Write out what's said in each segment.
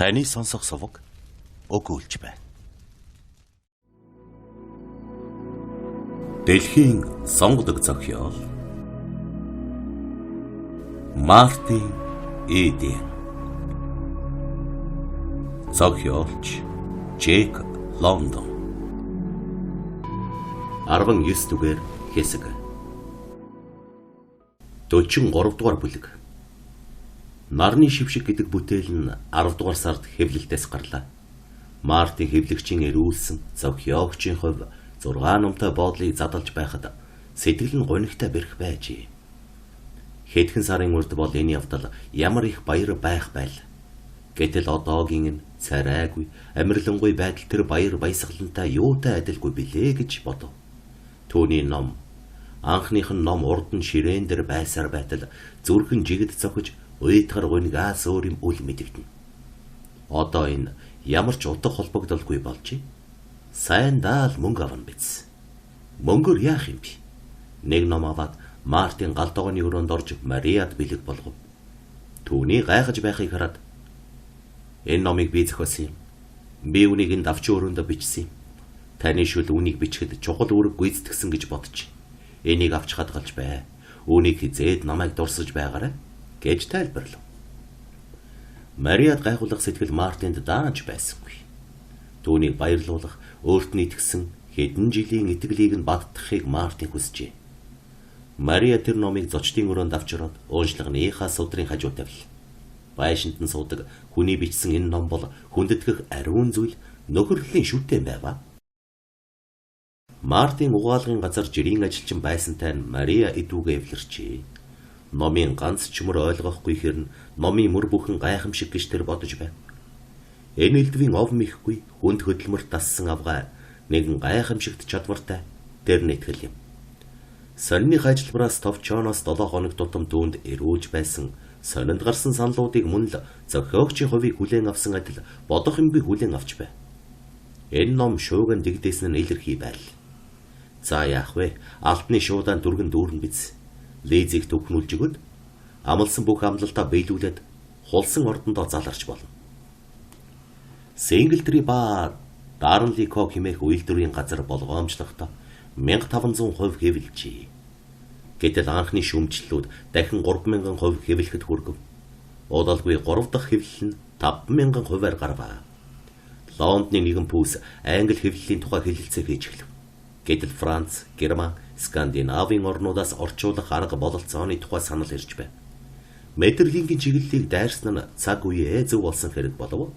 Таны сонсох суваг өгүүлж байна. Дэлхийн сонгодог зохиол Мартин Эден. Зохиолч Джек Лондон. 19 дугаар хэсэг. 43 дугаар бүлэг. Нарны шившиг гэдэг бүтээл нь 10 дугаар сард хэвлэлтээс гарлаа. Мартин хэвлэгчийн эрүүлсэн зохиогчийн хувь 6 номтой боодлыг задалж байхад сэтгэл нь гонигтай бэрх байжээ. Хэдхэн сарын урд бол энэ явдал ямар их баяр байх байл. Гэтэл одоогийн нь царайгүй, амирлангүй байдал тэр баяр баясгалантай юутай адилгүй билээ гэж бодов. Түүний ном анхных нь ном урд нь ширээн дээр байсаар байтал зүрхэн жигд цохиж уйтгар гунигаас өөр юм үл мэдэгдэнэ. Одоо энэ ямар ч утга холбогдолгүй болжээ. Сайн даал мөнгө авна биз. Мөнгөөр яах юм бэ? Нэг ном аваад Мартин галдууны өрөөнд орж Мариад бэлэг болгов. Түүний гайхаж байхыг хараад энэ номыг би зохиосон юм. Би үнийг энэ давчин өрөөнд бичсэн юм. Таны шүл үнийг бичгэд чухал үүрэг гүйцэтгсэн гэж бодчих. Энийг авч хадгалж бай. Үнийг хизээд намайг дурсаж байгаарай гэж тайлбарлав. Мариад гайхуулах сэтгэл Мартинд даанч байсангүй. Түүнийг баярлуулах, өөрт нийтгсэн хэдэн жилийн итгэлийг нь баттахыг Мартин хүсжээ. Мария тэр номыг зочдын өрөөнд авчираад ууншлагныхаа судрын хажуу тавил. Байшинд нь суудаг хүний бичсэн энэ ном бол хүндэтгэх ариун зүйл нөхөрлөлийн шүтэн байваа. Мартин угаалгын газар жирийн ажилчин байсантай Мария идүүгээ эвлэрчээ. Номын ганц ч мөр ойлгохгүй хэрн номын мөр бүхэн гайхамшиг гэж тэр бодож байна. Энэ элдвийн ов мэхгүй хүнд хөдөлмөрт тассан авгай нэгэн гайхамшигт чадвартай тэр нэтгэл юм. Сонины ажилбараас товчооноос 7 хоног тутам түүнд эрүүлж байсан сонинд гарсан саналуудыг мөн л зохиогчийн хувийг хүлээн авсан адил бодох юмгүй хүлээн авч бай. Энэ ном шууган дэгдээсэн нь илэрхий байл. За яах вэ? Алтны шуудаан дүргэн дүүрэн биз. Лизийг төвхнүүлж өгöd амлсан бүх амлалтаа биелүүлээд хулсан ордондоо заларч болно. Синглтри ба Дарнлико хэмээх үйлдвэрийн газар болгоомжлохдоо 1500% хэвлэжээ. Гэтэл анхны шүүмжлэлүүд дахин 3000% хэвлэхэд хүргэв. Удалгүй 3 дахь хэвлэл нь 5000%-аар гарваа. Лондоны нэгэн пүүс англи хэвлэлийн тухай хэлэлцээ хийж эхлэв. Гэтэл Франц, Герман, Скандинавын орнуудаас орчуулах арга бололцооны тухай санал ирж байна. Мэдрэлийн чиглэлийг дайрсан нь цаг үеэ зөв болсон хэрэг болов.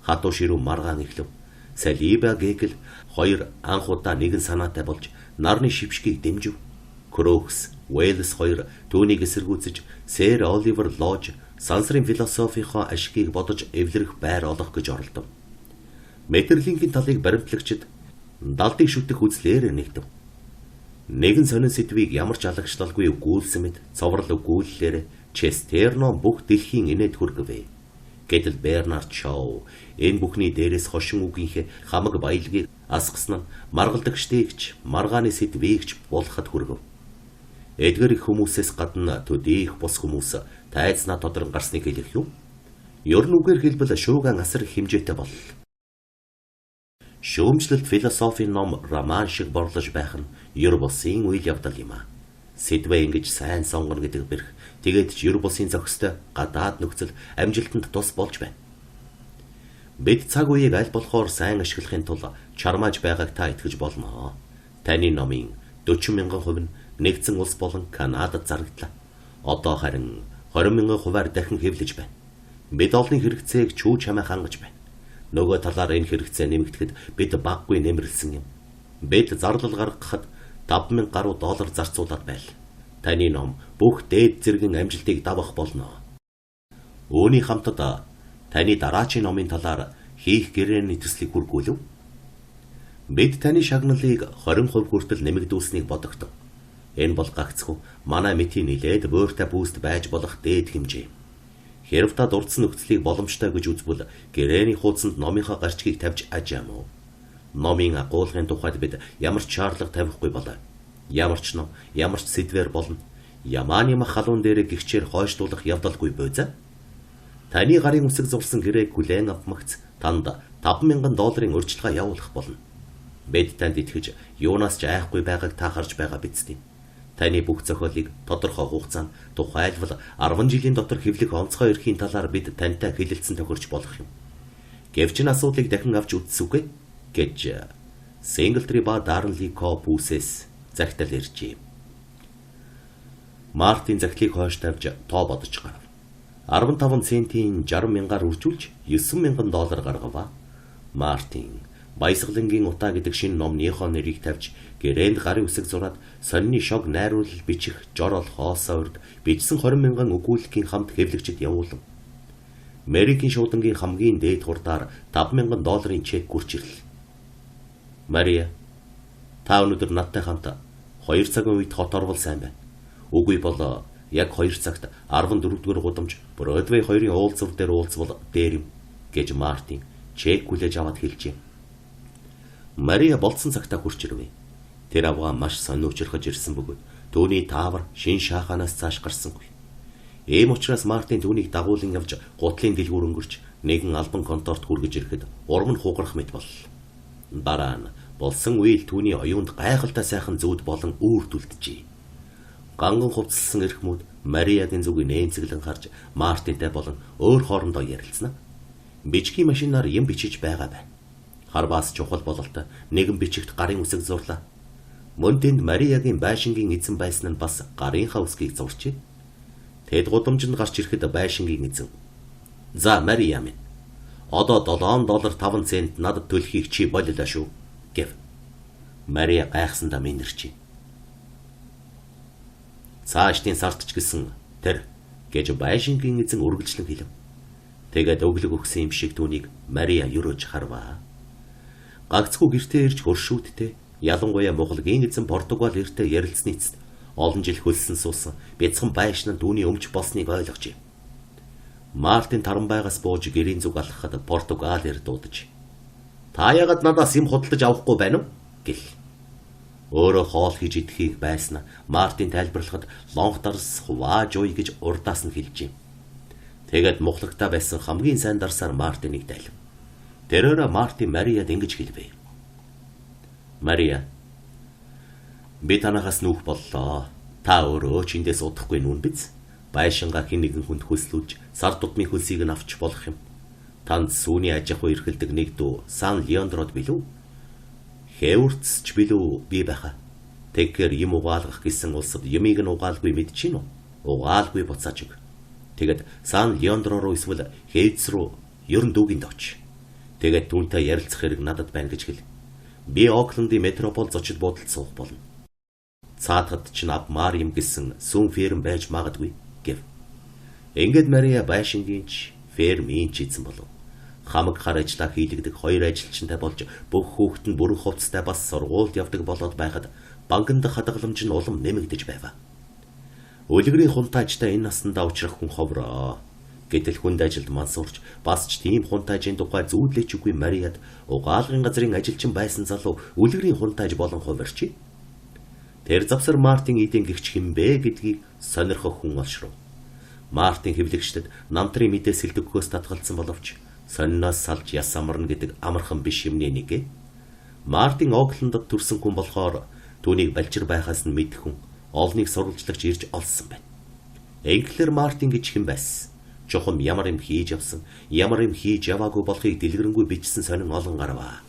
Хатуу ширүү маргаан эхлэв. Салиба Гекл хоёр анх удаа нэгэн санаатай болж нарны шившгийг дэмжив. Крокс, Уэллс хоёр түүнийг эсэргүүцэж Сэр Оливер Лож сансрын философийнхоо ашгийг бодож эвлэрэх байр олох гэж оролдов. Мэдрэлийн талыг баримтлагчид далдыг шүтэх үзлээр нэгдэв. Нэгэн сонин сэдвийг ямар ч алагчлалгүй өгүүлсэн мэт цоврал өгүүллээр Честерно бүх дэлхийн инээд хүргэв. Гэтэл Бернард Шоу энэ бүхний дээрээс хошин үгийнхээ хамаг баялагийг асгасан нь маргалдагчдыгч маргааны сэдвийгч болоход хүргэв. Эдгээр их хүмүүсээс гадна төдийх бус хүмүүс тайзнаа тодрон гарсныг хэлэх юу? Ер нь үгээр хэлбэл шууган асар их хэмжээтэй боллоо. Шүүмжлэлт философийн ном роман шиг борлож байх нь ер бусын үйл явдал юм а. Сэдвээ ингэж сайн сонгоно гэдэг бэрх тэгээд ч ер бусын зохистой гадаад нөхцөл амжилтанд тус болж байна. Бид цаг үеийг аль болохоор сайн ашиглахын тулд чармааж байгааг та итгэж болно. Таны номын 40,000% нь нэгдсэн улс болон Канадад зарагдлаа. Одоо харин 20,000%-аар дахин хэвлэж байна. Бид олонний хэрэгцээг чүү чамаа хангаж байна. Нөгөө талаар энэ хэрэгцээ нэмэгдэхэд бид баггүй нэмэрлсэн юм. Бид зарлал гаргахад 5,000 гаруй доллар зарцуулаад байл. Таны ном бүх дээд зэргийн амжилтыг давах болно. Үүний хамтад таны дараачийн номын талаар хийх гэрээний төслийг хүргүүлв. Бид таны шагналыг 20% хүртэл нэмэгдүүлсэнийг бодогдов. Энэ бол гагцхүү манай мэтийн нилээд бууртай бүүст байж болох дээд хэмжээ. Хэрв та дурдсан нөхцөлийг боломжтой гэж үзвэл гэрээний хуудсанд номынхаа гарчгийг тавьж ажаамуу. Номын агуулгын тухайд бид ямар ч шаардлага тавихгүй болоо. Ямар ч ном, ямар ч сэдвэр болно. Ямааны мах халуун дээр гихчээр хойшлуулах явдалгүй бөөзөө. Таны гарын үсэг зурсан гэрээг хүлээн авмагц танд $5,000 урьдчилгаа явуулах болно. Бид танд итгэж юунаас ч айхгүй байгааг та харж байгаа биз дээ. Таны бүх зохиолыг тодорхой хугацаанд тухайлбал 10 жилийн дотор хэвлэх онцгой эрхийн талаар бид тантай хэлэлцэн тохирч болох юм. Гэвч энэ асуудлыг дахин авч үзсүгэ гэж Синглтри ба Дарнли Копусэс захидал иржээ. Мартин захидлыг хойш тавьж тоо бодож гарав. 15 центийн 60,000-аар үржүүлж $9,000 гаргаваа. Мартин Баясгалангийн утаа гэдэг шинэ номныхоо нэрийг тавьж гэрээнд гарын үсэг зураад сонины шог найруулал бичих жорол хоосоо урд бичсэн 20,000 өгүүлэхийн хамт хэвлэгчд явуулав. Америкийн шуудангийн хамгийн дээд хурдаар $5,000 чек гүрч ирлээ. Мария, та өнөөдөр надтай хамт 2 цагийн үед хот орвол сайн байна. Үгүй бол яг 2 цагт 14-р гудамж Бродвей 2-ын уулзвар дээр уулзвал дээр юм гэж Мартин чек хүлээж аваад хэлжээ. Мария болцсон цагтаа хурч ирвэ. Тэр авгаа маш сониучрахж ирсэн бөгөөд түүний таавар шин шааханаас цааш гарсангүй. Ийм учраас Мартин түүнийг дагуулan явж гутлын дэлгүүр өнгөрч нэгэн албан конторт хүргэж ирэхэд урам нь хугарах мэт боллоо. Дараа нь болсон үйл түүний оюунд гайхалтай сайхан зүуд болон үүрдүүлдэжээ. Ганган хувцалсан эрхмүүд Мариагийн зүгийг нээцэглэн харж Мартинтай болон өөр хоорондоо ярилцсан. Бичгийн машинаар юм бичиж байгаа байна. Харбаас чухал бололтой нэгэн бичигт гарын үсэг зурлаа. Мөн тэнд Мариагийн байшингийн эзэн байсан нь бас гарынхаа үсгийг зурчээ. Тэд гудамжинд гарч ирэхэд байшингийн эзэн: "За Мария минь, одоо $7.5 надад төлөхийг чи боллоо шүү" гэв. Мария гайхсандаа минэрчээ. "Цаашдын сард ч гэсэн тэр" гэж байшингийн эзэн үргэлжлэн хэлв. Тэгээд өглөг өгсөн юм шиг түүнийг Мария юрөөж харваа. Гагцхүү гэртээ ирж хөршүүдтэй, ялангуяа Монголын эзэн Португал эртээ ярилцсны эцэст олон жил хөлсөн суусан бяцхан байшин нь түүний өмч болсныг ойлгожээ. Мартин Таранбайгаас бууж гэрийн зүг алхахад Португал эр дуудаж: "Та яагаад надаас юм худалдаж авахгүй байна вэ?" гэл. Өөрөө хоол хийж идэхийг байснаа Мартин тайлбарлахад лонхтарс хувааж уй гэж урдаас нь хэлжээ. Тэгээд мухлагтаа байсан хамгийн сайн дарсаар Мартиныг дайлав. Тэрээр Мартин Мариад ингэж хэлвэ: "Мария, би танахаас нүүх боллоо. Та өөрөө ч эндээс удахгүй нүүн биз? Байшингаа хэн нэгэн хүнд хөлслүүлж сар тутмын хөлсийг нь авч болох юм. Танд сүүний аж ахуй эрхэлдэг нэг дүү Сан Леондрод билүү? Хэвэрцч билүү би байха. Тэгэхээр юм угаалгах гэсэн улсад юмыг нь угаалгүй мэдчихэв үү? Угаалгүй буцааж өг. Тэгэд Сан Леондро руу эсвэл Хэвц руу ерөн дүүгинд очив. Тэгээд түүнтэй ярилцах хэрэг надад байна гэж хэл. Би Оклендын метропол зочид буудалд суух болно. Цаатахад ч авмаар юм гэсэн сүм ферм байж магадгүй" гэв. Ингээд Мария байшингийнч фермийнч эзэн болов. Хамаг хар ажиллаа хийлэгдэх 2 ажилчинтай болж бүх хүүхэд нь бүрэн хувцастай бас сургуульд явдаг болоод байхад банкнд хадгаламж нь улам нэмэгдэж байв. Үлгэрийн хунтаажтай энэ наснда учрах хүн ховроо. Гэтэл хүнд ажилд мансуурч бас ч тийм хунтаажийн тухай зүүдлээч үгүй Мариад угаалгын газрын ажилчин байсан залуу үлгэрийн хунтааж болон хувирчээ. Тэр завсар Мартин эдийн гихч хэмбэ гэдгийг сонирхох хүн олшров. Мартин хэвлэгчдэд намтрын мэдээс сэлдэгхөөс татгалцсан боловч сониноос салж яс амарна гэдэг амархан биш юмний нэг. Мартин Оклендд төрсэн хүн болохоор түүнийг балчир байхаас нь мэдэх хүн олныг сурвалжлагч ирж олсон байна. Энгэлэр Мартин гэж хэн байсан? Чухам ямар юм хийж явсан, ямар юм хийж яваагүй болохыг дэлгэрэнгүй бичсэн сонин олон гарваа.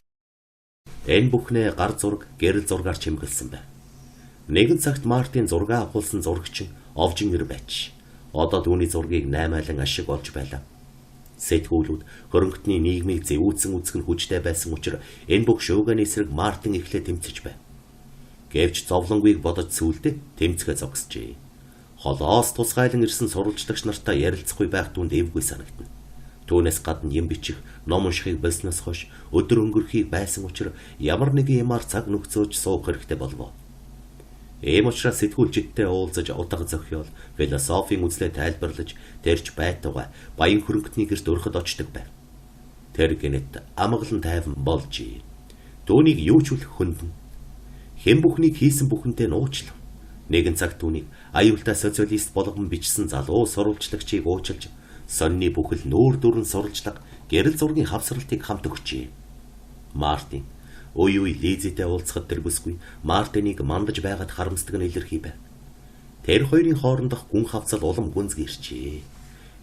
Энэ бүхнээ гар зураг, гэрэл зургаар чимгэлсэн байна. Нэгэн цагт Мартин зургаа авахулсан зурагч овжин ир байж. Одоо түүний зургийг 8 айлан ашиг олж байлаа. Сэтгүүлүүд хөрөнгөтний нийгмийг зэвүүцэн үзэх нь хүчтэй байсан учраас энэ бүх шууганы эсрэг Мартин эхлээ тэмцэж байв. Гэвч зовлонгүйг бодож сүйдээ тэмцгээ зогсжээ. Холоос тусгайлан ирсэн сурвалжлагч нартай ярилцахгүй байх түнд эвгүй санагдана. Түүнээс гадна юм бичих, ном уншихыг болсноос хойш өдөр өнгөрөхийг байсан учраас ямар нэгэн юмар цаг нөхцөөж суух хэрэгтэй болов. Ийм учраас сэтгүүлчидтэй уулзаж утга зохиол, философийн үзлээ тайлбарлаж, тэрч байтугай баян хөрөнгөтний гэрт өрхөд очдог байв. Тэр гэнэт амгалан тайван болжээ. Түүнийг юу ч үлэх хөндлөн. Хэн бүхнийг хийсэн бүхэнтэй нуучлав. Нэгэн цаг түүнийг аюултай социалист болгон бичсэн залуу сурвалжлагчийг уучлж сонины бүхэл нүүр дүрэн суралжлага, гэрэл зургийн хавсралтыг хамт өгчээ. Мартин үй Лизитэй уулзахад тэр бүсгүй Мартиныг мандаж байгаад харамсдаг нь илэрхий байв. Тэр хоёрын хоорондох гүн хавцал улам гүнзгийрчээ.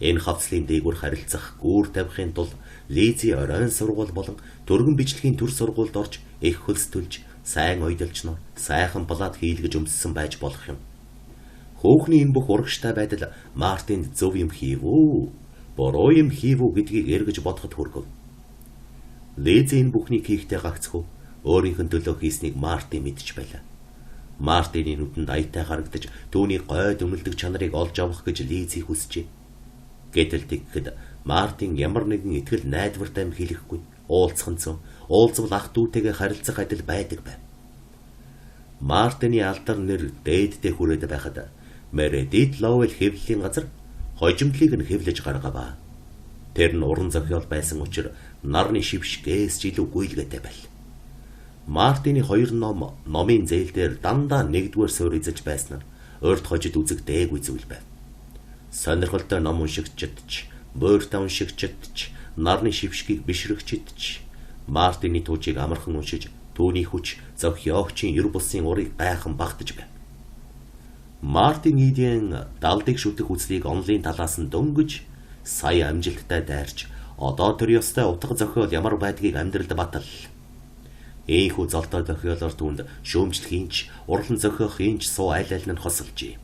Энэ хавцлын дээгүүр харилцах гүүр тавихын тулд Лизи оройн сургууль болон төргөн бичлэгийн төр сургуульд орж их хөлс төлж сайн ойдолч нор сайхан балаад хийлгэж өмссөн байж болох юм. Хөөхний энэ бүх урагштай байдал Мартинд зөв юм хийв үү, буруу юм хийв үү гэдгийг эргэж бодоход хүргэв. Лизи энэ бүхнийг хийхдээ гагцхүү өөрийнх нь төлөө хийснийг Мартин мэдж байлаа. Мартины нүдэнд аятай харагдаж түүний гой дүнэлдэг чанарыг олж авах гэж Лизи хүсжээ. Гэтэл тэгэхэд Мартин ямар нэгэн итгэл найдвартай юм хэлэхгүй, уулзахынцсан, уулзвал ах дүүтэйгээ харилцах адил байдаг байв. Мартины алдар нэр дээддээ хүрээд байхад Meredith Lowell хэвлэлийн газар хожимдлыг нь хэвлэж гаргаваа. Тэр нь уран зохиол байсан учраас нарны шившгээс илүү гүйлгээтэй байл. Мартины хоёр номын зээл дээр дандаа нэгдүгээр суурь эзэж байснаар урд хожид үзэгдээгүй зүйл байв. Сонирхолтой ном уншигчдч, буйртай уншигчдч, нарны шившгийг бишрэгчдч Мартины туужийг амархан уншиж түүний хүч зохиогчийн ер бусын урыг гайхан багтаж байв. Мартин Иден далдыг шүтэх үзлийг онлын талаас нь дөнгөж сая амжилттай дайрч одоо тэр ёстой утга зохиол ямар байдгийг амьдралд батал. Ийхүү золтой зохиолоор түүнд шүүмжлэхийнч, урлан зохиохынч суу аль нь хосолжээ.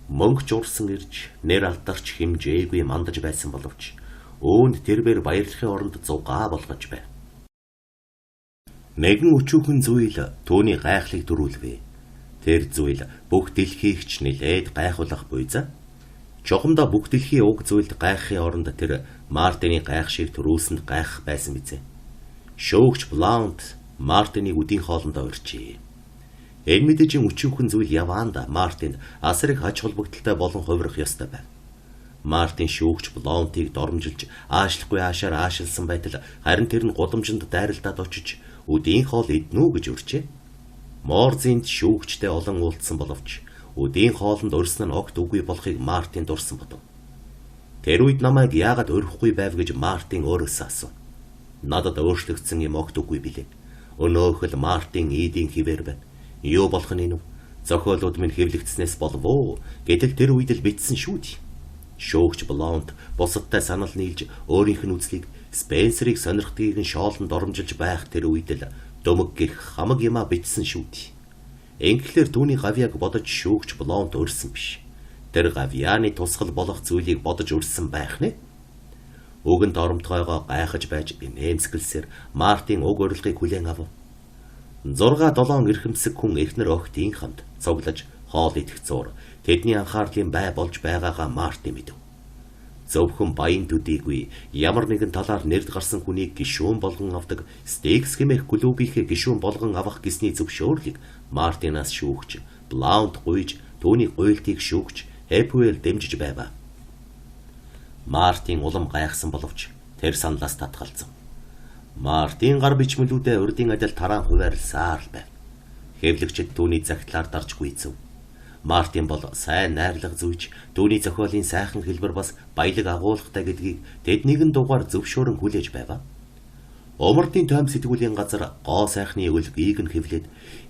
Мөнгө журсан ирж, нэр алдарч хэмжээгүй мандаж байсан боловч өөнд тэрбээр баярлахын оронд зугаа болгож байв. Нэгэн өчүүхэн зүйл түүний гайхлыг дөрүүлвэ. Тэр зүйл бүх дэлхийгч нилээд гайхуулах буйзаа. Чухамдаа бүх дэлхийн уг зүйлд гайхахын оронд тэр Мартины гайх шиг төрүүлсэнд гайхах байсан бизээ. Шөөгч Блаунд Мартиныг үдийн хоолндоо урьжээ. Энэ мэдээжийн өчүүхэн зүйл яваанда Мартинд асар их ач холбогдолтой болон хувирах ёстой байв. Мартин шүүгч Блаундыг доромжилж аашлахгүй аашаар аашилсан байтал харин тэр нь гудамжинд дайралтад очиж үдийн хоол иднүү гэж урьжээ. Морзинд шүүгчтэй олон уулзсан боловч үдийн хоолнд урьсан нь огт үгүй болохыг Мартин дурсан бодов. Тэр үед намайг яагаад урьхгүй байв гэж Мартин өөрөөсөө асуув. Надад өөрчлөгдсөн юм огт үгүй билээ. Өнөөхөл Мартин Идийн хിവэр байна. Юу болох нь вэ? Зохиолууд минь хэвлэгдснээс болов уу? Гэтэл тэр үед л битсэн шүү дээ. Шүүгч Блаунд бусадтай санал нийлж өөрийнх нь үзлийг Спенсерийг сонирхдгийг нь шоолонд оромжилж байх тэр үед л думаг гих хамаг юмаа битсэн шүү дээ. Инглээр түүний гавьяаг бодож шүүгч Блаунд урьсан биш. Тэр гавьяаны тусгал болох зүйлийг бодож урьсан байх нэ? Өгөнд оромтгойгоо гайхаж байж эмсгэлсээр Мартин уг урилгыг хүлээн авав. 6-7 эрхэмсэг хүн эхнэр охидын хамт цуглаж хоол идэх зуур тэдний анхаарлын бай болж байгаагаа Мартин мэдэв. Зөвхөн баян төдийгүй ямар нэгэн талаар нэрд гарсан хүнийг гишүүн болгон авдаг Стекс хэмээх клубийнхээ гишүүн болгон авах гэсний зөвшөөрлийг Мартинаас шүүгч Блаунд гуйж түүний гуйлтыг шүүгч Хэпвелл дэмжиж байваа. Мартин улам гайхсан боловч тэр саналаас татгалзав. Мартин гар бичмэлүүдээ урдын адил тараан хуваарлсаар байв. Хэвлэгчид түүний загтлаар дарж гүйцэв. Мартин бол сайн найрлага зүйч, түүний зохиолын сайхан хэлбэр бас баялаг агуулгатай гэдгийг тэд нэгэн дугаар зөвшөөрөн хүлээж байваа. Омардын тойм сэтгүүлийн газар гоо сайхны өвлгийг нь хэвлээд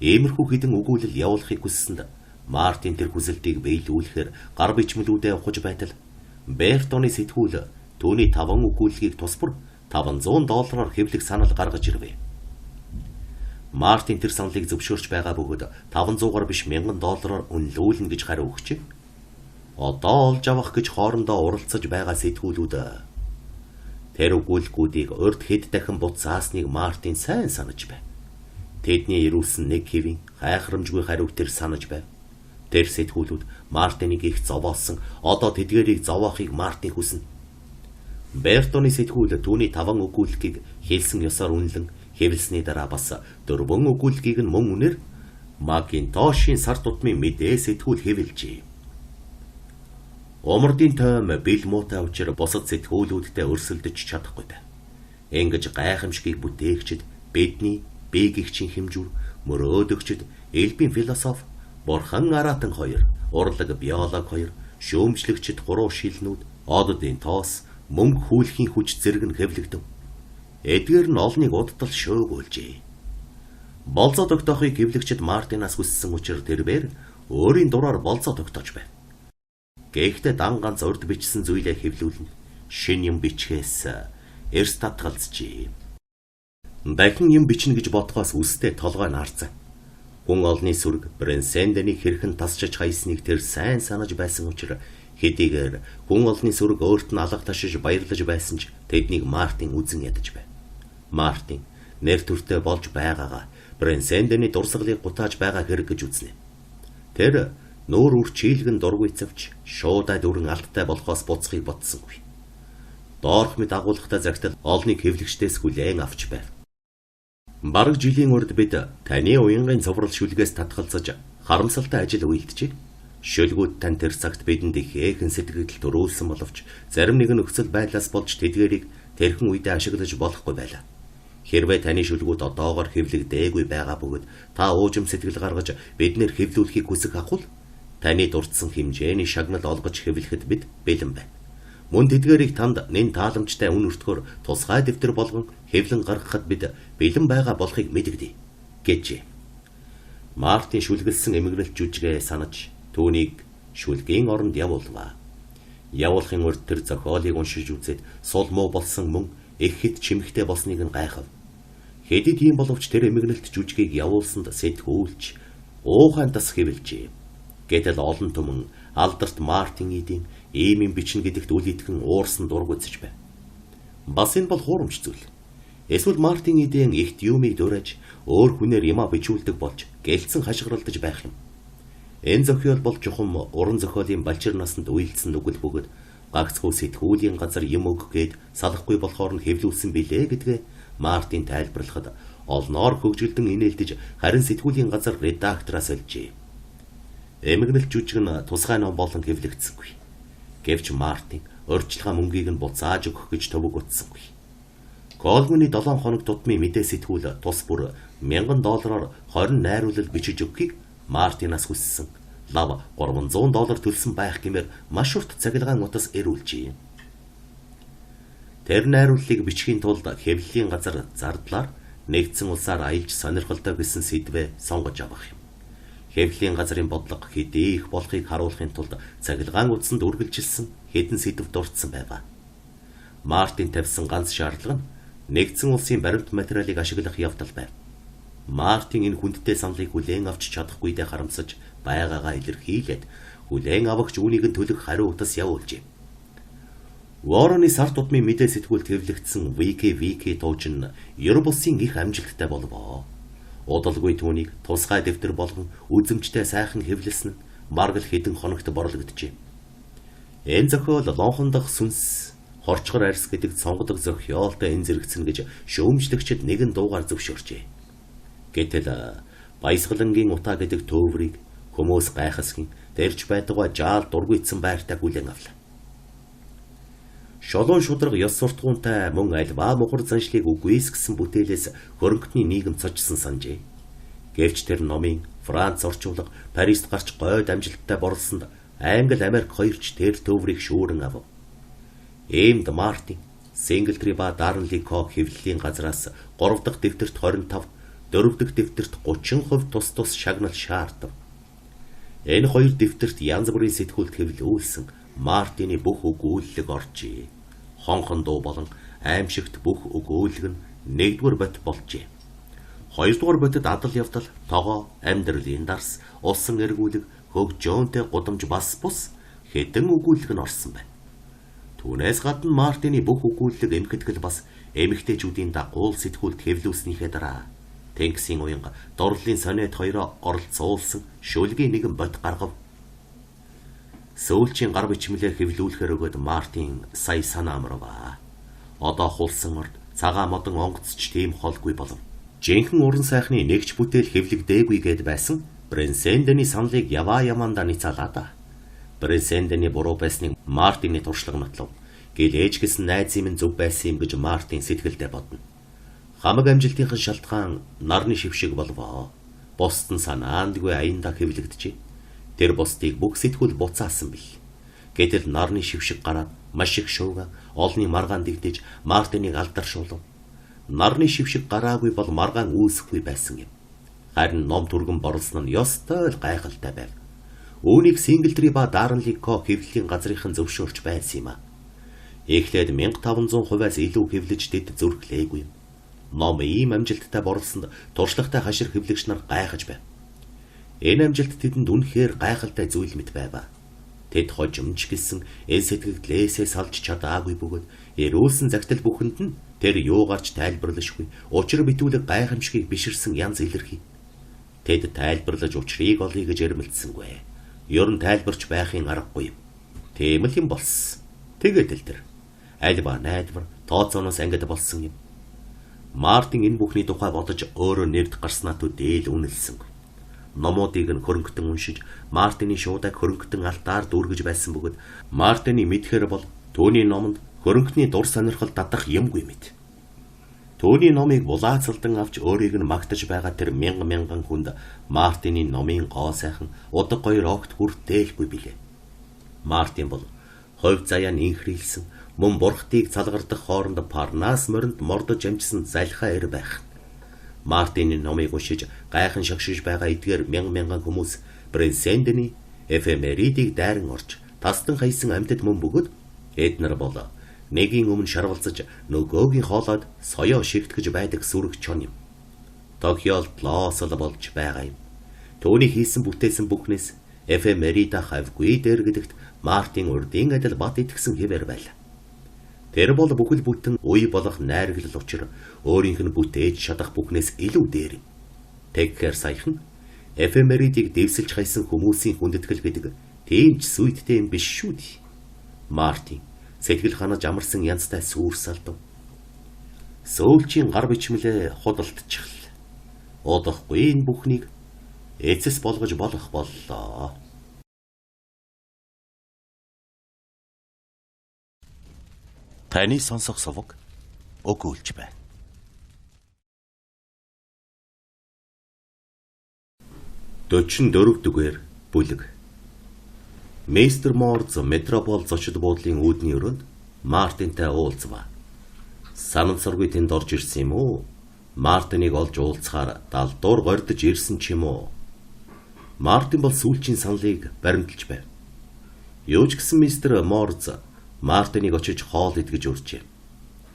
иймэрхүү хідэн өгүүлэл явуулахыг хүссэнд Мартин тэр хүсэлтийг биелүүлэхээр гар бичмэлүүдээ ухаж байтал Бертоны сэтгүүл түүний 5 өгүүлгийг тусбар $500 хэвлэх санал гаргаж ирвэ. Мартин тэр саналыг зөвшөөрч байгаа бөгөөд $500 биш $1000 үнэлүүлнэ гэж хариу өгчээ. Одоо олж авах гэж хоорондоо уралцаж байгаа сэтгүүлүүд тэр өгүүлгүүдийг урд хэд дахин буцаасныг Мартин сайн санаж байв. Тэдний ирүүлсэн нэг хэвийн гайхрамжгүй хариуг тэр санаж байв. Тэр сэтгүүлүүд Мартиныг их зовоосон, одоо тэдгээрийг зовоохыг Мартин хүснэ. Бертоны сэтгүүл түүний 5 өгүүлгийг хэлсэн ёсоор үнэлэн хэвлсний дараа бас 4 өгүүлгийг нь мөн үнээр Макинтошийн сар тутмын мэдээ сэтгүүл хэвлжээ. Омардын тойм бил муутай учраас бусад сэтгүүлүүдтэй өрсөлдөж чадахгүй байв. Ингэж гайхамшигыг бүтээгчид бидний бийгэгчийн хэмжүүр, мөрөөдөгчд, элбийн философи, бурхан аратан 2, урлаг биолог 2, шүүмжлэгчд 3 шилнүүд, Ододын тоос, мөнгө хүүлэхийн хүч зэрэг нь хэвлэгдэв. Эдгээр нь олныг удтал шөөгүүлжээ. Болзоо тогтоохыг хэвлэгчид Мартинаас хүссэн учраас тэрээр өөрийн дураар болзоо тогтоож байв. Гэхдээ дан ганц урд бичсэн зүйлээ хэвлүүлнэ. Шин юм бичгээс эрс татгалзжээ. Дахин юм бичнэ гэж бодхоос үстэй толгой наарцаа. Хүн олны сүрэг Бренсенденийг хэрхэн тасчиж хайсныг тэр сайн санаж байсан учраас хэдийгээр хүн олны сүрэг өөрт нь алга ташиж баярлаж байсан ч тэднийг Мартин үзэн ядаж байв. Мартин нэр төртөө болж байгаагаа Бренсендений дурсгалыг гутааж байгаа хэрэг гэж үзнэ. Тэр нүүр үрчийлгэн дургуйцавч шуудаа дүрэн алттай болохоос буцахыг бодсонгүй. Доорх мэд агуулгатай загтал олныг хэвлэгчдээс хүлээн авч байв. Бараг жилийн урд бид таны уянгын цоврал шүлгээс татгалзаж харамсалтай ажил үйлдэжээ. Шүлгүүд тань тэр цагт бидэнд их ээхэн сэтгэл төрүүлсэн боловч зарим нэгэн нөхцөл байдлаас болж тэдгээрийг тэрхэн үедээ ашиглаж болохгүй байлаа. Хэрвээ таны шүлгүүд одоогоор хэвлэгдээгүй байгаа бөгөөд та уужим сэтгэл гаргаж биднэр хэвлүүлэхийг хүсэх ахвал таны дурдсан хэмжээний шагнал олгож хэвлэхэд бид бэлэн байна. Мөн тэдгээрийг танд нэн тааламжтай үн өртгөөр тусгай дэвтэр болгон хэвлэн гаргахад бид бэлэн байгаа болохыг мэдэгдэе гэжээ. Мартин шүлгэлсэн эмгэнэлт жүжигээ санаж түүнийг шүлгийн оронд явуулваа. Явуулахын урд тэр зохиолыг уншиж үзээд сул муу болсон мөн их хэд чимэгтэй болсныг нь гайхав. Хэдий тийм боловч тэр эмгэнэлт жүжигийг явуулсанд сэтгүүлж уухайн тас хэвлжээ. Гэтэл олон түмэн алдарт Мартин эдийн ийм юм бичнэ гэдэгт үл итгэн уурсан дургуйцж байв. Бас энэ бол хуурамч зүйл. Эсвэл Мартин эдийн ихт юмыг дуурайж өөр хүнээр юмаа бичүүлдэг болж гэлцэн хашгиралдаж байх юм. Энэ зохиол бол чухам уран зохиолын балчир насанд үйлдсэн нүгэл бөгөөд гагцхүү сэтгүүлийн газар юм өггээд салахгүй болохоор нь хэвлүүлсэн билээ гэдгээ Мартин тайлбарлахад олноор хөгжилдөн инээлдэж харин сэтгүүлийн газар редактораас олжээ. Эмгэнэлт жүжиг нь тусгай ном болон хэвлэгдсэнгүй. Гэвч Мартин урьдчилгаа мөнгийг нь буцааж өгөх гэж төвөг утсангүй. Колгоны 7 хоног тутмын мэдээ сэтгүүл тус бүр $1000 20 найруулал бичиж өгөхийг Мартинаас хүссэн. Лав $300 төлсөн байх гэмээр маш урт цахилгаан утас эрүүлжээ. Тэр найрууллыг бичихийн тулд хэвлэлийн газар зардлаар нэгдсэн улсаар аялж сонирхолтой гэсэн сэдвээ сонгож авах юм. Хэвлэлийн газрын бодлого хэдий их болохыг харуулахын тулд цахилгаан утсанд үргэлжилсэн хэдэн сэдв дурдсан байв. Мартин тавьсан ганц шаардлага нь нэгдсэн улсын баримт материалыг ашиглах явдал байв. Мартин энэ хүндтэй саналыг хүлээн авч чадахгүйдээ харамсаж байгаагаа илэрхийлээд хүлээн авагч үүнийг нь төлөх хариу утас явуулжээ. Уоррны сар тутмын мэдээ сэтгүүлд хэвлэгдсэн Вики туучин ер бусын их амжилттай болвоо. Удалгүй түүнийг тусгай дэвтэр болгон үзэмжтэй сайхан хэвлэлсэн нь бараг л хэдэн хоногт борлогджээ. Энэ зохиол лонхон дахь сүнс хорчгор арьс гэдэг сонгодог зохиолтой энэ зэрэгцэн гэж шүүмжлэгчид нэгэн дуугаар зөвшөөрчээ. Гэтэл баясгалангийн утаа гэдэг төврийг хүмүүс гайхасгэн дэрж байдгаа жаал дургуйцсан байртай хүлээн авлаа. Шолон шудраг ёс суртахуунтай мөн альва мухар заншлыг үгүйсгэсэн бүтээлээс хөрөнгөний нийгэм цочсон санжээ. Гэвч тэр номын Франц орчуулга Парист гарч гойд амжилттай борлсонд Англи, Америк хоёрч тэр төврийг шүүрэн авав. Эймд Мартин, Синглтри ба Дарнлико хэвлэлийн газраас 3 дахь дэвтэрт 25, 4 дахь дэвтэрт 30% тус шагнал шаардав. Энэ хоёр дэвтэрт янз бүрийн сэтгүүлд хэвлүүлсэн Мартины бүх өгүүлэг оржээ. Хонхон дуу болон аимшигт бүх өгүүлэг нь 1-р бот болжээ. 2-р ботод адал явдал, тогоо, амьдралын дарс, усан эргүүлэг, хөгжөөнтэй гудамж бас бус хэдэн өгүүлэг нь орсон байна. Түүнээс гадна Мартины бүх өгүүлэг эмхэтгэл бас эмэгтэйчүүдийн дагуул сэтгүүлд хэвлүүлснийхээ дараа Тэнгисийн уянга дурлалын сониот хоёроо оролцуулсан шүлгийн нэгэн бот гаргав. Сөүлчийн гар бичмэлээр хэвлүүлэхээр өгөөд Мартин сая санаа амраваа. Одоо хулсан орд цагаан модон онгоцч тийм холгүй болов. Жинхэнэ уран сайхны нэгч бүтээл хэвлэгдээгүй гэд байсан Бренсендений саналыг яваа ямаандаа ницаалаа. Бренсендений буруу байсныг Мартины туршлага нотлов. Гэл ээж гэсэн найзын минь зөв байсан юм гэж Мартин сэтгэлдээ бодно. Хамаг амжилтынхын шалтгаан нарны шившиг болвоо. Бусд нь санаандгүй аяндаа хэвлэгдэжээ. Тэр бусдыг бүх сэтгүүл буцаасан бил. Гэтэл нарны шившиг гараад маш их шууга олны маргаан дэгдэж Мартиныг алдаршуулв. Нарны шившиг гараагүй бол маргаан үүсэхгүй байсан юм. Харин ном түргэн борлсон нь ёстой л гайхалтай байв. Үүнийг Синглтри ба Дарнлико хэвлэлийн газрынхан зөвшөөрч байсан юм а. Эхлээд 1500%-аас илүү хэвлэж дэд зүрхлээгүй. Ном ийм амжилттай борлсонд туршлагатай хашир хэвлэгч нар гайхаж байв. Энэ амжилт тэдэнд үнэхээр гайхалтай зүйл мэт байв. Тэд хожимч гэсэн эн сэтгэлдээсээ салж чадаагүй бөгөөд эрүүлсэн загтал бүхэнд нь тэр юугаарч тайлбарлашгүй учир битүүлэг гайхамшигыг биширсэн янз илэрхий. Тэд тайлбарлаж учрыг олъё гэж эрмэлзсэнгүй. Ер нь тайлбарч байхын аргагүй юм. Тийм л юм болсон. Тэгээд л тэр аль ба найдвар тооцооноос ангид болсон юм. Мартин энэ бүхний тухай бодож өөрөө нэрд гарснаа төдийл үнэлсэн. Номуудыг нь хөрөнгөтөн уншиж Мартины шуудаг хөрөнгөтөн алтаар дүүргэж байсан бөгөөд Мартины мэдхээр бол түүний номонд хөрөнгөтний дур сонирхол дадах юмгүй мэт. Түүний номыг булаацалдан авч өөрийг нь магтаж байгаа тэр мянган хүнд Мартины номын гоо сайхан удаг хоёр огт хүртээлгүй билээ. Мартин бол хувь заяа нь инхрийлсэн мөн бурхтыг цалгардах хооронд Парнас моринд мордож амжсан залхаа ир байх. Мартины номыг уншиж гайхан шогшиж байгаа эдгээр мянган хүмүүс Брэнсэндний эфемеридийг дайран орж тастан хайсан амьтад мөн бөгөөд эднэр бол нэгийн өмнө шарвалцаж нөгөөгийн хоолойд соёо шигтгэж байдаг сүрэг чон юм. Токиолд лоосол болж байгаа юм. Төвний хийсэн бүтээсэн бүхнээс эфемерида хавгүй дээр гэдэгт Мартин урдын адил бат итгэсэн хэвээр байлаа. Тэр бол бүхэл бүтэн үе болох найрагл учир өөрийнх нь бүтээж чадах бүхнээс илүү дээр юм. Тэгэхээр саяхан эфемеридийг дэвсэлж хайсан хүмүүсийн хүндэтгэл гэдэг тийм ч сүйттэй юм биш шүү дээ. Мартин сэтгэл ханаж амарсан янзтай сүр салдав. Сөүлчийн гар бичмэлээ худалдчихл. Удахгүй энэ бүхнийг эцэс болгож болох боллоо. Таны сонсох сувг өгүүлж байна. Дөчин дөрөвдүгээр бүлэг. Мистер Морз метропол зочид буудлын үүдний өрөөнд Мартинтай уулзва. Санамсаргүй тэнд орж ирсэн юм уу? Мартиныг олж уулзахаар далдуур гордож ирсэн ч юм уу? Мартин бол сүүлчийн саналыг баримталж байв. Юу ч гэсэн мистер Морз Мартиныг очиж хоол идэж урьжээ.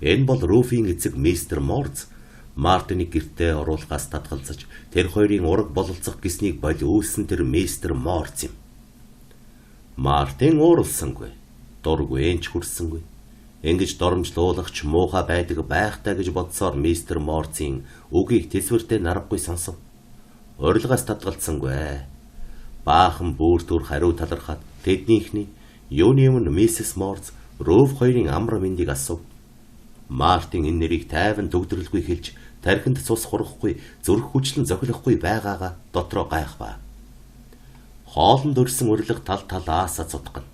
Энэ бол Руфийн эцэг мистер Морз Мартиныг гэртээ оруулахаас татгалзаж тэр хоёрын ураг бололцох гэснийг болиулсан тэр мистер Морз юм. Мартин ууралсангүй, дургүй энч хүрсэнгүй. Ингэж доромжлуулагч муухай байдаг байхтай гэж бодсоор мистер Морзын үгийг тэсвэртэй наргагүй сонсов. Урилгаас татгалзсангүй. Баахан бүртүр хариу талархаад тэднийхний юуны өмнө миссис Морз Руф хоёрын амар мэндийг асуув. Мартин энэ нэрийг тайван төгдрөлгүй хэлж тархинд цус хурахгүй зүрх хүчлэн зохилохгүй байгаагаа дотроо гайхваа. Хоолнд өрсөн урилга тал талаас цутгана.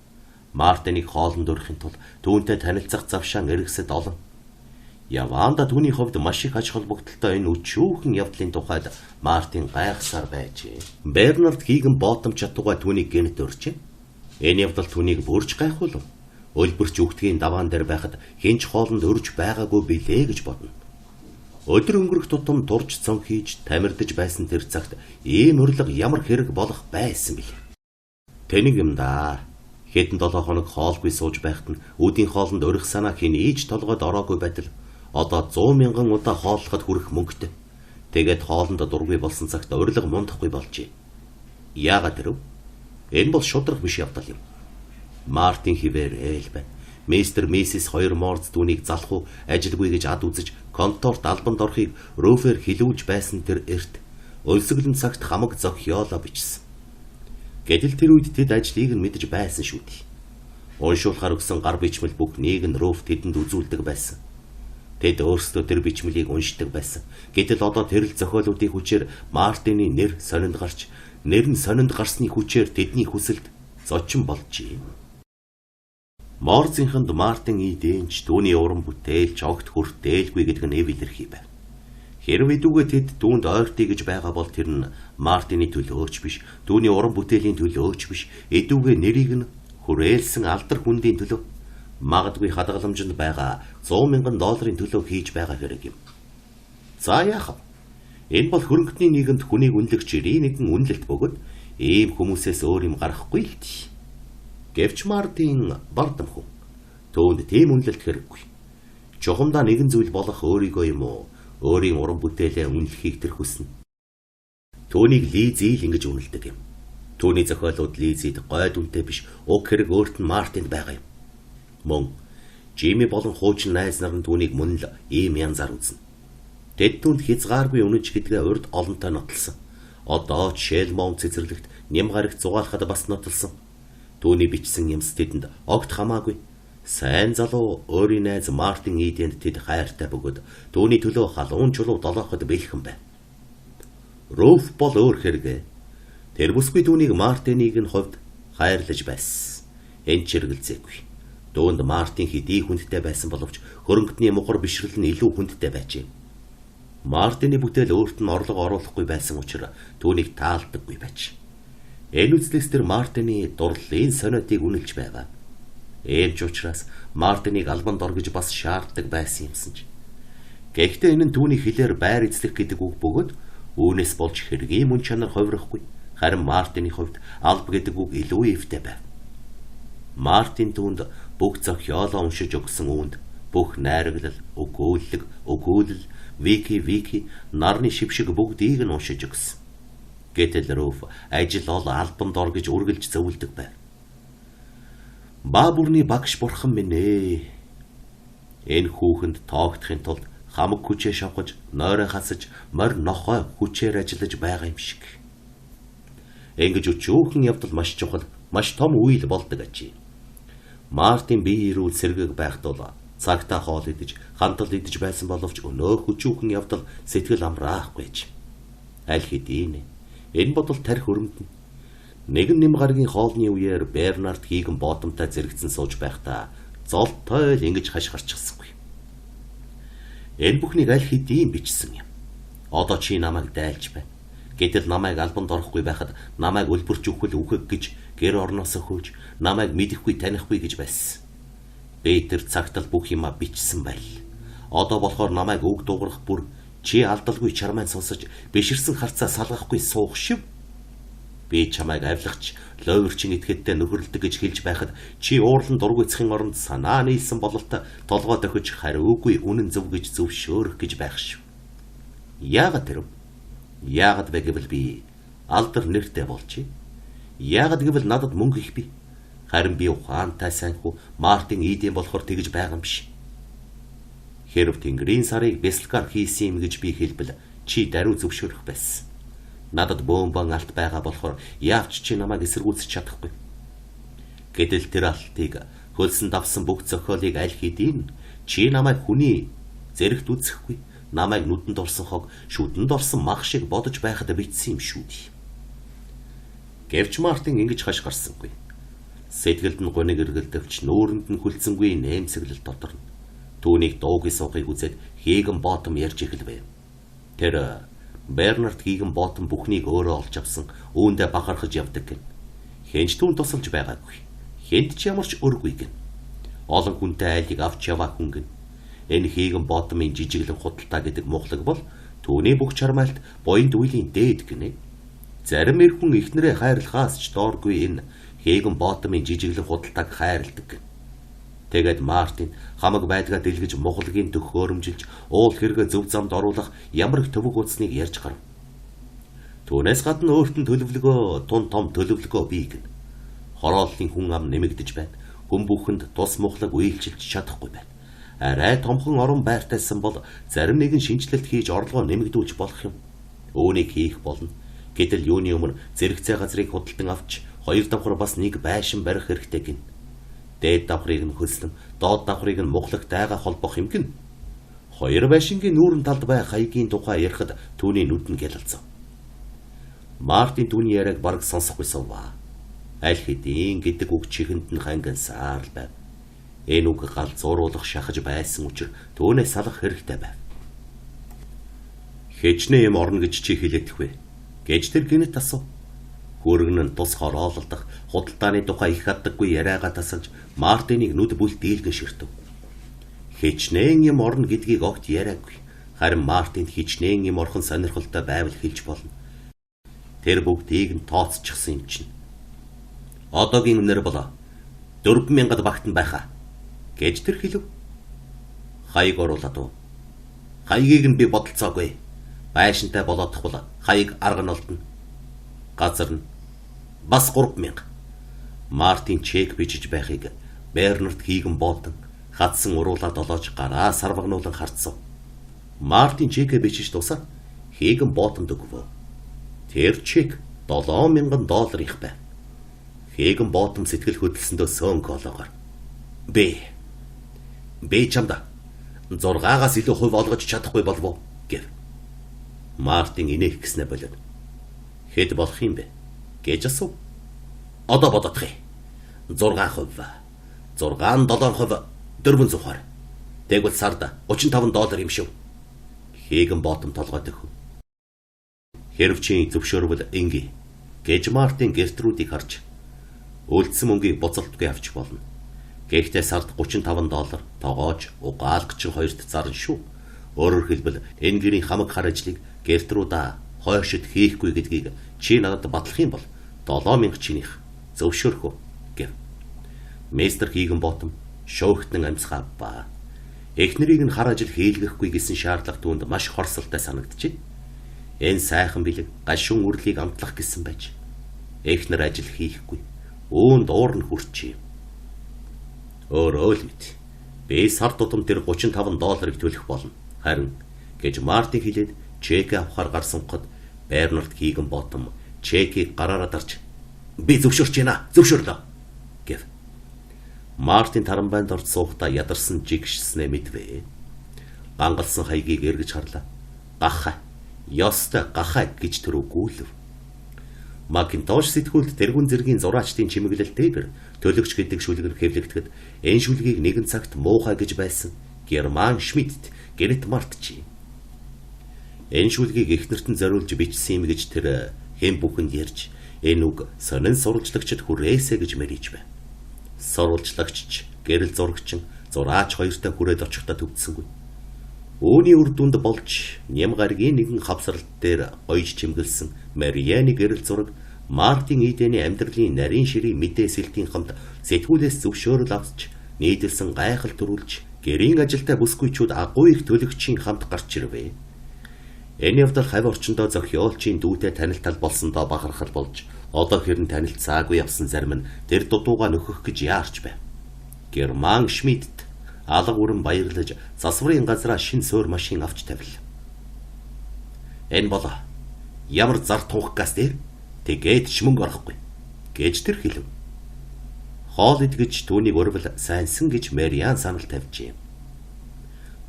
Мартиныг хоолнд өрөхийн тулд түүнтэй танилцах завшаан эргэсэд олон. Яванда түүний хувьд маш их аж холбогдолтой энэ өчүүхэн явдлын тухайд Мартин гайхсаар байжээ. Бернард Хигэн Ботом чатууга түүнийг гэнэт өрчээ. Энэ явдал түүнийг бүрж гайхуулв. Өлбөрч үгтгийн даваан дээр байхад хинч хоолнд өрж байгаагүй билээ гэж бодно. Өдөр өнгөрөх тутам турж цон хийж тамирдж байсан тэр цагт ийм урилга ямар хэрэг болох байсан бил. Тэнийг юм да. Хэдэн 7 хоног хоолгүй сууж байхад нь үүдийн хоолнд өрөх санаа хинээж толгойд ороогүй байтал одоо 100,000 удаа хооллоход хүрэх мөнгөтэй. Тэгээд хоолнд дургүй болсон цагт урилга мундахгүй болжээ. Яагаад тэрв? Энэ бол шудраг биш явдал юм. Мартин хിവэр ээл байна. Мистер Миссис хоёр Морз түүнийг залах уу, ажилгүй гэж ад үзэж конторт албанд орохыг Руфер хилүүлж байсан тэр эрт өлсгөлн цагт хамаг зохиолоо бичсэн. Гэтэл тэр үед тэд ажлыг нь мэдж байсан шүү дээ. Уншуулахаар өгсөн гар бичмэл бүхнийг нь Руф тэдэнд үзүүлдэг байсан. Тэд өөрсдөө тэр бичмэлийг уншдаг байсан. Гэтэл одоо тэр л зохиолуудын хүчээр Мартины нэр сонинд гарч, нэр нь сонинд гарсны хүчээр тэдний хүсэлд зочин болжээ. Морзынханд Мартин идэнч түүний уран бүтээлч огт хүртээлгүй гэдэг нь эвэлэрхий байв. Хэрвээ дүүгээ тэд түүнд ойртъя гэж байгаа бол тэр нь Мартины төлөөч биш, түүний уран бүтээлийн төлөөч биш, эдүүгээ нэрийг нь Хүрээлсэн алдар хүндийн төлөө магадгүй хадгаламжинд байгаа $100,000 төлөө хийж байгаа хэрэг юм. За яах вэ? Энэ бол хөрөнгөний нийгэмд хүнийг үнэлэх жирийн нэгэн үнэлэлт бөгөөд ийм хүмүүсээс өөр юм гарахгүй л дээ. Гэвч Мартин бардам хүн. Түүнд тийм үнэлэлт хэрэггүй. Чухамдаа нэгэн зүйл болох өөрийгөө юм уу, өөрийн уран бүтээлээ үнэлэхийг тэр хүснэ. Түүнийг Лизи л ингэж үнэлдэг юм. Түүний зохиолууд Лизид гой дүнтэй биш, уг хэрэг өөрт нь Мартинд байгаа юм. Мөн Жими болон хуучин найз нар нь түүнийг мөн л ийм янзаар үзнэ. Тэд түүнд хязгааргүй үнэнч гэдгээ урд олонтой нотолсон. Одоо Шелмон цэцэрлэгт нэм гарагт зугаалахад бас нотолсон. Түүний бичсэн юмс тэдэнд огт хамаагүй. Сайн залуу өөрийн найз Мартин Иденд тэд хайртай бөгөөд түүний төлөө халуун чулуу долооход бэлхэн байна. Руф бол өөр хэрэг. Тэр бүсгүй түүнийг Мартиныг нь хувьд хайрлаж байсан. Энэ чиргэлзээгүй. Дөөнд Мартин хэдий хүндтэй байсан боловч хөрөнгөтний мухар бишрэл нь илүү хүндтэй байжээ. Мартины бүтээл өөрт нь орлого оруулахгүй байсан учраас түүнийг таалдаггүй байж. Энэ үзлээс тэр Мартины дурлалын сониотыг үнэлж байгаа. Ийм ч учраас Мартиныг албанд оргиж бас шаарддаг байсан юмсан ч. Гэхдээ энэ нь түүний хэлээр байр эзлэх гэдэг үг бөгөөд үүнээс болж хэргийн мөн чанар ховрохгүй. Харин Мартины хувьд алба гэдэг үг илүү эвтэй байв. Мартин түүнд бүх зохиолоо уншиж өгсөн үүнд бүх найраглал, өгүүлэл, вики, нарны шившиг бүгдийг нь уншиж өгсөн. Гэтэл Руф ажил ол албанд оргиж үргэлж зөвлөдөг байв. Баабурны багш бурхан минь ээ. Энэ хүүхэнд тоогдохын тулд хамаг хүчээ шавхаж, нойроо хасаж, морь нохой хүчээр ажиллаж байгаа юм шиг. Ингэж өчүүхэн явдал маш чухал, маш том үйл болдог ажээ. Мартин бие ирүүл сэргэг байхад бол цагтаа хоол идэж, хантал идэж байсан боловч өнөө өчүүхэн явдал сэтгэл амраахгүй ч. Аль хэдийн энэ бодол тарих өрөмтөн. Нэгэн нэм гарагийн хоолны үеэр Бернард хийгэн боодомтой зэрэгцэн сууж байхдаа золтой л ингэж хаш гарчихсангүй. Энэ бүхнийг аль хэдийн бичсэн юм. Одоо чи намайг дайлж байна. Гэтэл намайг албанд орохгүй байхад намайг үлбэрч өгөх үхэг гэж гэр орноос хөөж намайг мэдэхгүй танихгүй гэж байсан. Би тэр цагт л бүх юма бичсэн байл. Одоо болохоор намайг үг дуурах бүр чи алдалгүй чармайн сонсож биширсэн харцаа салгахгүй суух шив. Би чамайг авлахч лойвэрчин итгэдтэй нөхөрлөдөг гэж хэлж байхад чи уурлан дургуйцхийн оронд санаа нийлсэн бололтой толгой дохиж хариугүй үнэн зөв гэж зөвшөөрөх гэж байх шив. Яагаад тэр? Яагаад бэ гэвэл би алдар нэртэй болчих. Яагаад гэвэл надад мөнгө их бий. Харин би ухаантай санхүү Мартин Иден болохоор тэгж байгаа юм биш. Хэрв Тэнгэрийн сарыг Бэслкар хийсэн юм гэж би хэлбэл чи даруй зөвшөөрөх байсан. Надад бөөнбөн алт байгаа болохоор яавч чи намайг эсэргүүцэж чадахгүй. Гэтэл тэр алтыг хөлсөн давсан бүх зохиолыг аль хэдийн чи намайг хүний зэрэгт үзэхгүй. Намайг нүдэнд орсон хог, шүдэнд орсон мах шиг бодож байхад бичсэн юм шүү дээ. Гэвч Мартин ингэж хаш гарсангүй. Сэтгэлд нь гониг эргэлдөвч, нүүрэнд нь хүлцэнгүй нэмсэглэл доторно. Түүнийг дуугийн суугыг үзээд хийгэн боотом ярьж эхэлвэ. Тэр Бернард хийгэн боотом бүхнийг өөрөө олж авсан, үүндээ бахархаж явдаг гэн. Хэнч түүнд тусалж байгаагүй. Хэнд ч ямар ч өргүй гэн. Олон хүнтэй айлыг авч яваа хүн гэн. Энэ хийгэн боотомын жижиглэн худалдаа гэдэг мухлаг бол түүний бүх чармайлт буянд үйлийн дээд гинэ. Зарим эр хүн ихнэрээ хайрлахаас ч дооргүй энэ хийгэн боотомын жижиглэн худалдааг хайрладаг. Тэгээд Мартин хамаг байдгаа дэлгэж мухлагийн төх хөөрөмжилж уул хэрэгэ зөв замд оруулах ямар их төвөг утсныг ярьж гарав. Түүнээс гадна өөрт нь төлөвлөгөө, тун том төлөвлөгөө бий гэн. Хорооллын хүн ам нэмэгдэж байна. Хүн бүхэнд тус мухлаг үйлчилж чадахгүй байна. Арай томхон орон байртайсан бол зарим нэгэн шинжилэлт хийж орлогоо нэмэгдүүлж болох юм. Үүнийг хийх болно. Гэтэл юуны өмнө зэрэгцээ газрыг худалдан авч хоёр давхар бас нэг байшин барих хэрэгтэй гин. Дээд давхрыг нь хөлслөн, доод давхрыг нь мухлаг дайгаа холбох юм гин. Хоёр байшингийн нүүрэн талд байх хаягийн тухай ярихад түүний нүд нь гялалзав. Мартин түүний яриаг бараг сонсохгүй суваа. Аль хэдийн гэдэг үг чихэнд нь ханган саарл байв. Энэ үг галзууруулах шахаж байсан учраас түүнээс салах хэрэгтэй байв. Хэчнээ юм орно гэж чи хэлээдэх вэ? Гэж тэр гинэт асуув. Хөргөн нь тус хороололдох, худалдааны тухай их хаддаггүй яриагаа тасалж Мартиныг нүд бүл дийлгэн ширтэв. Хичнээн юм орно гэдгийг огт яриаггүй. Харин Мартинд хичнээн юм орхон сонирхолтой байвал хэлж болно. Тэр бүгдийг нь тооцчихсан юм чинь. Одоогийн үнээр болоо 4,000 багтан байхаа гэж тэр хэлв. Хаяг оруулаад уу. Хаягийг нь би бодолцоогүй. Байшинтай болоодох бол хаяг арга нь олдно. Газар нь бас 3,000. Мартин чек бичиж байхыг Бернард хийгэн боолдон хатсан уруулаад олоож гараа сарвагнуулан харцсан. Мартин чекэ бичиж дуусаад хийгэн боолдонд өгвөө. Тэр чек $7,000 их байв. Хийгэн боолдон сэтгэл хөдлсөндөө сөөнг олоогоор. Би чамд 6-аас илүү хувь олгож чадахгүй болов уу гэв. Мартин инех гэснэ болоод. Хэд болох юм бэ гэж асуув. Одоо бодох юм. 6%, 6-7%, 400. Тэгвэл сард $35 юм шүү. Хийгэн боотон толгойд өгөв. Хэрв чи зөвшөөрвөл инги гэж Мартин Гертрудыг харж үлдсэн мөнгийг буцалтгүй авч болно. Гэхдээ сард $35 тогоож угаалгач 2-т зарна шүү. Өөрөөр хэлбэл энэ гэрийн хамаг хар ажлыг Гертруда хойшид хийхгүй гэдгийг чи надад батлах юм бол 7,000 чинийх зөвшөөрөх үү гэв. Мистер Хийгэн Ботом шуугтан амьсгаа ба. Эхнэрийг нь хар ажил хийлгэхгүй гэсэн шаардлага түүнд маш хорсолтой санагдчихэ. Энэ сайхан бэлэг гашуун үрлийг амтлах гэсэн байж. Эхнэр ажил хийхгүй. Үүнд уур нь хүрчээ. Өөрөө л мэд. Би сар тутам тэр $35 төлөх болно. Харин гэж Мартин хэлээд чек авахар гарсан хот Бернард Хийгэн Ботом чекийг гараараа дарж би зөвшөөрч байна. Зөвшөөрлөө гэв. Мартин тарамбайнд орж суухдаа ядарсан жигшснээ мэдвэ. Гангалсан хаягийг эргэж харлаа. Гахаа. Ёстой гахаа гэж тэр үгүүлв. Макинтош сэтгүүлд тэргүүн зэргийн зураачдын чимэглэлтэйгээр төлөгч гэдэг шүлгэр хэвлэгдэхэд энэ шүлгийг нэгэн цагт муухай гэж байсан Герман Шмидт гэрет мартчи. Энэ шүлгийг эхнэрт нь зориулж бичсэн юм гэж тэр хэм бүхэнд ярьж энэ үг сонин сурвалжлагчид хүрээсэ гэж мэрийж байна. Сурвалжлагч, гэрэл зурагчин, зураач хоёртой хүрээд очихдоо төвдсөнгүй. Үүний үр дүнд болж Ням гаргийн нэгэн хавсралт дээр гоёж чимгэлсэн Марианы гэрэл зураг Мартин Идений амьдралын нарийн ширийн мэдээ сэлтийн хамт сэтгүүлээс зөвшөөрөл авч нийтэлсэн гайхал төрүүлж гэрийн ажилтай бүсгүйчүүд агуу их төлөгчийн хамт гарч ирвэ. Энэ явдал хавь орчиндөө зохиолчийн дүүтэй танилтал болсондоо бахархал болж одоо хэрэн танилцаагүй явсан зарим нь тэр дутууга нөхөх гэж яарч байв. Герман Шмидт алга бүрэн баярлаж засварын газраа шин суур машин авч тавил. Энэ бол ямар зар тух газ дээр тэгээд ч мөнгө орохгүй гэж тэр хэлв. Хоол идгэж түүнийг өрвөл сайнсан гэж Мариан санал тавьжээ.